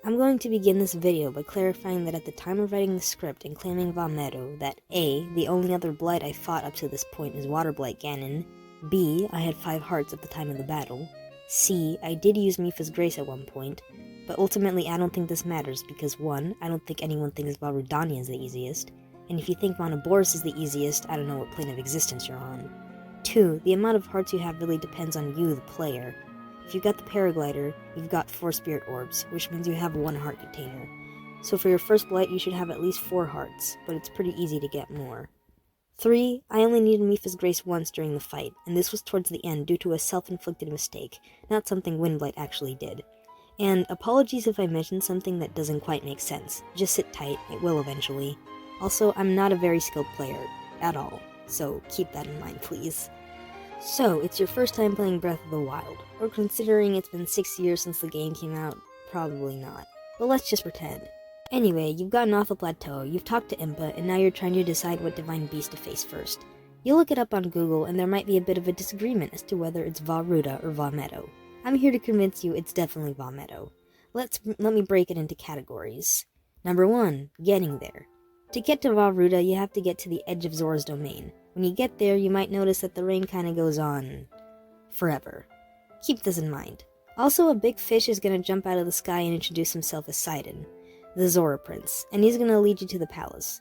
I'm going to begin this video by clarifying that at the time of writing the script and claiming Medoh that A, the only other blight I fought up to this point is Waterblight Ganon, B, I had 5 hearts at the time of the battle, C, I did use Mipha's Grace at one point, but ultimately I don't think this matters because 1, I don't think anyone thinks Valrudania is the easiest, and if you think Monoboros is the easiest, I don't know what plane of existence you're on. 2, the amount of hearts you have really depends on you, the player. If you got the Paraglider, you've got 4 Spirit Orbs, which means you have 1 heart container. So for your first blight, you should have at least 4 hearts, but it's pretty easy to get more. 3, I only needed Mipha's Grace once during the fight, and this was towards the end due to a self-inflicted mistake, not something Windblight actually did. And apologies if I mentioned something that doesn't quite make sense, just sit tight, it will eventually. Also, I'm not a very skilled player, at all, so keep that in mind please. So, it's your first time playing Breath of the Wild, or considering it's been 6 years since the game came out, probably not. But let's just pretend. Anyway, you've gotten off the plateau, you've talked to Impa, and now you're trying to decide what divine beast to face first. You look it up on Google, and there might be a bit of a disagreement as to whether it's Vahruda or Medoh. I'm here to convince you it's definitely Medoh. Let me break it into categories. Number 1, getting there. To get to Vahruda, you have to get to the edge of Zora's domain. When you get there, you might notice that the rain kinda goes on forever. Keep this in mind. Also, a big fish is gonna jump out of the sky and introduce himself as Sidon, the Zora Prince, and he's gonna lead you to the palace.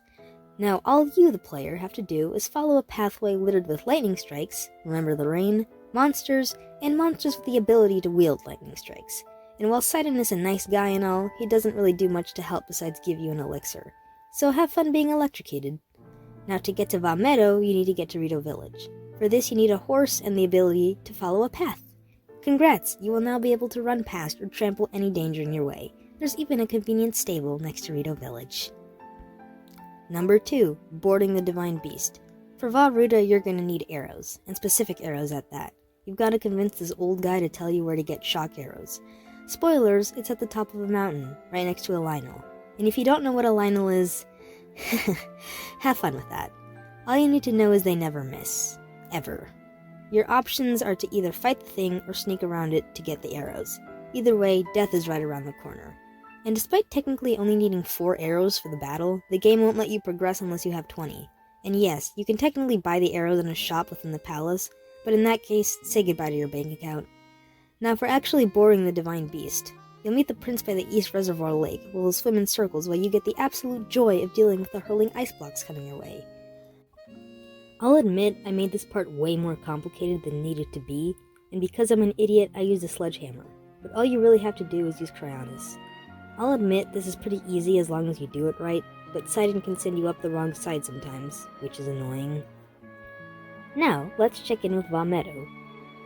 Now, all you, the player, have to do is follow a pathway littered with lightning strikes, remember the rain, monsters, and monsters with the ability to wield lightning strikes. And while Sidon is a nice guy and all, he doesn't really do much to help besides give you an elixir. So have fun being electrocuted. Now to get to Medoh, you need to get to Rito Village. For this you need a horse and the ability to follow a path. Congrats, you will now be able to run past or trample any danger in your way. There's even a convenient stable next to Rito Village. Number 2, boarding the Divine Beast. For Vahruda, you're gonna need arrows, and specific arrows at that. You've got to convince this old guy to tell you where to get shock arrows. Spoilers, it's at the top of a mountain, right next to a Lionel. And if you don't know what a Lionel is, have fun with that. All you need to know is they never miss. Ever. Your options are to either fight the thing or sneak around it to get the arrows. Either way, death is right around the corner. And despite technically only needing 4 arrows for the battle, the game won't let you progress unless you have 20. And yes, you can technically buy the arrows in a shop within the palace, but in that case, say goodbye to your bank account. Now for actually boarding the Divine Beast. You'll meet the prince by the East Reservoir Lake, where he'll swim in circles while you get the absolute joy of dealing with the hurling ice blocks coming your way. I'll admit, I made this part way more complicated than it needed to be, and because I'm an idiot, I used a sledgehammer. But all you really have to do is use Cryonis. I'll admit, this is pretty easy as long as you do it right, but Sidon can send you up the wrong side sometimes, which is annoying. Now, let's check in with Medoh.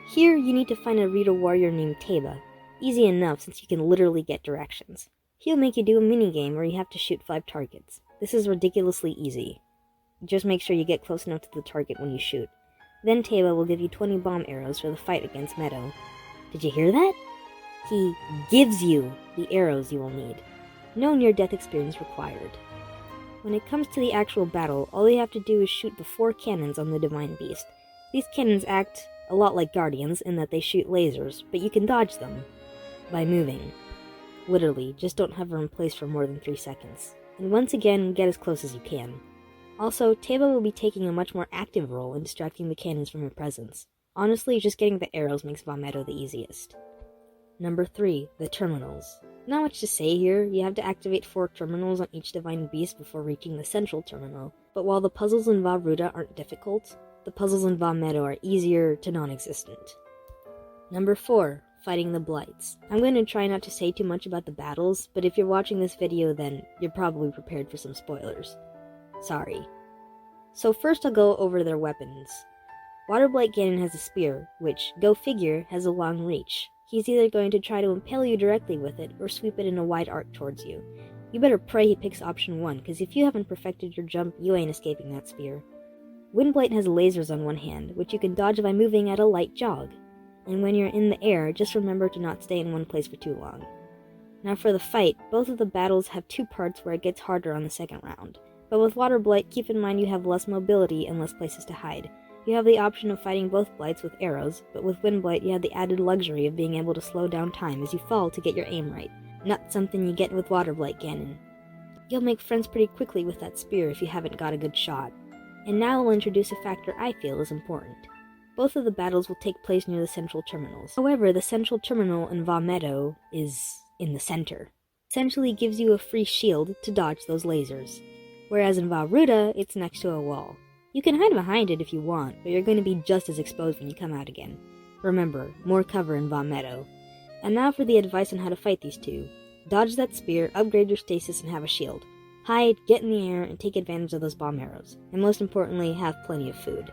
Here, you need to find a Rito warrior named Teba. Easy enough since you can literally get directions. He'll make you do a minigame where you have to shoot 5 targets. This is ridiculously easy. Just make sure you get close enough to the target when you shoot. Then Teba will give you 20 bomb arrows for the fight against Medoh. Did you hear that? He gives you the arrows you will need. No near-death experience required. When it comes to the actual battle, all you have to do is shoot the 4 cannons on the Divine Beast. These cannons act a lot like Guardians in that they shoot lasers, but you can dodge them by moving. Literally, just don't hover in place for more than 3 seconds. And once again, get as close as you can. Also, Teba will be taking a much more active role in distracting the cannons from your presence. Honestly, just getting the arrows makes Medoh the easiest. Number 3, the terminals. Not much to say here, you have to activate 4 terminals on each Divine Beast before reaching the central terminal, but while the puzzles in Vahruda aren't difficult, the puzzles in Medoh are easier to non-existent. Number 4, fighting the blights. I'm going to try not to say too much about the battles, but if you're watching this video then you're probably prepared for some spoilers. Sorry. So first I'll go over their weapons. Waterblight Ganon has a spear, which, go figure, has a long reach. He's either going to try to impale you directly with it, or sweep it in a wide arc towards you. You better pray he picks option 1, because if you haven't perfected your jump, you ain't escaping that spear. Windblight has lasers on one hand, which you can dodge by moving at a light jog. And when you're in the air, just remember to not stay in one place for too long. Now for the fight, both of the battles have 2 parts where it gets harder on the second round. But with Waterblight, keep in mind you have less mobility and less places to hide. You have the option of fighting both blights with arrows, but with Windblight you have the added luxury of being able to slow down time as you fall to get your aim right. not something you get with Waterblight Ganon. You'll make friends pretty quickly with that spear if you haven't got a good shot. And now I'll introduce a factor I feel is important. Both of the battles will take place near the central terminals. However, the central terminal in Medoh is in the center. Essentially gives you a free shield to dodge those lasers. Whereas in Ruta, it's next to a wall. You can hide behind it if you want, but you're going to be just as exposed when you come out again. Remember, more cover in Medoh. And now for the advice on how to fight these two. Dodge that spear, upgrade your stasis, and have a shield. Hide, get in the air, and take advantage of those bomb arrows. And most importantly, have plenty of food.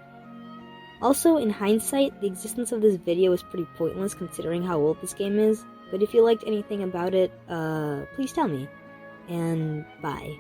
Also, in hindsight, the existence of this video is pretty pointless considering how old this game is, but if you liked anything about it, please tell me. And bye.